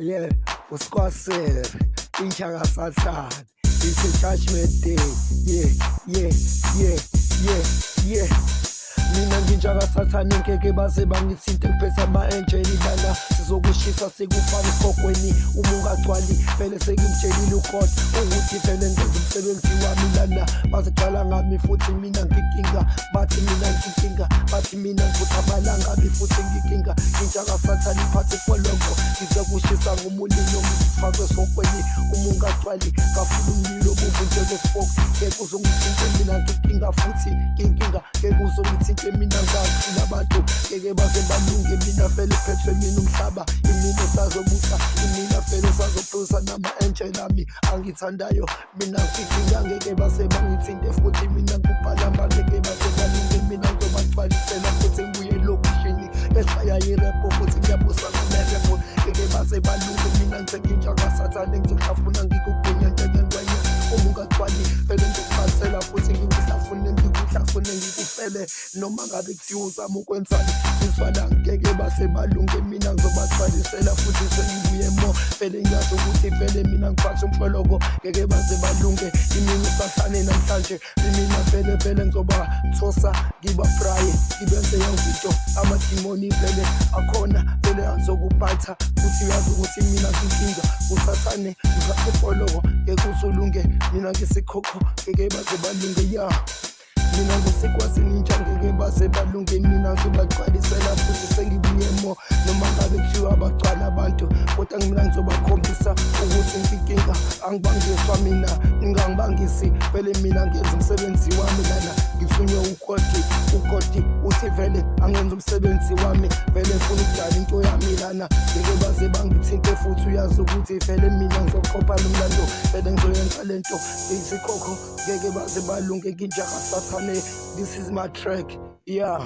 Yeah, usikwasele inchaka sathana. It's a judgment day. Yeah, yeah, yeah, yeah, yeah. Mina nginjaka sathane ngeke baze bangithinte kuphethe ama-angeli lana sizokushisa sikufaka esihogweni uma ungagcwali vele sengimtshelile uGod ukuthi vele ngenza umsebenzi wami lana bazigcwala ngami futhi mina ngikinga bathi mina nginkinga bathi mina ngivutha amalanga futhi ngikinga nginjaka sathane iphathi foloko ngizokushisa ngomulilo ngifakwe esihogweni uma ungagcwali kafuna umlilo bomvu njengespoke ngeke uzongithinte mina ngikinga futhi nginkinga ngeke uzongithinte mina ngafuna abantu ngeke baze balunge mina vele phethwe mina umhlaba imina sazobusa imina vele sazophuza nama-angel ami angithandayo mina ngikinga ngeke base bangithinte futhi mina ngubhalamba ngeke base balunge mina ngizobagcwalisela futhi ngibuye elokishini eshaya irepo futhi ngiyabusa kunerepo ngeke base balunge mina ngisenginjaka sathane ngizohlafuna ngikugwinya njengengwenya uma ungagcwali vele ngikuphasela futhi ngikuhlafune ngikuhlafune ngikufele noma ngabe kuthiwa uzama ukwenzani ngizwana ngeke base balunge mina ngizobagcwalisela futhi sengibuye mo vele ngiyazi ukuthi vele mina ngiphathe umfoloko ngeke baze balunge imini usathane namhlanje imina vele ngizobathosa ngibafraye ngibenze yonke amadimoni vele akhona vele azokuphatha futhi uyazi ukuthi mina nginkinga usathane ngiphathe umfoloko ngeke usulunge mina ngisikhokho ngeke baze balunge ya mina ngisikwazi ninja ngeke base balunge mina ngizobagcwalisela futhi sengibuye mo noma ngabe kuthiwa abagcwala abantu kodwa mina ngizobakhombisa ukuthi ngikinga angibangiswa mina ngingangibangisi vele mina ngenza umsebenzi wami lana ngithunywe uGodi uthi vele angenza umsebenzi wami vele ngifuna ukudala into yami lana ngeke baze bangithinte futhi uyazi ukuthi vele mina ngizoqopha nomlando vele ngizoyenza lento ngiyisikhokho ngeke baze balunge nginjaka sathane. This is my track, yeah.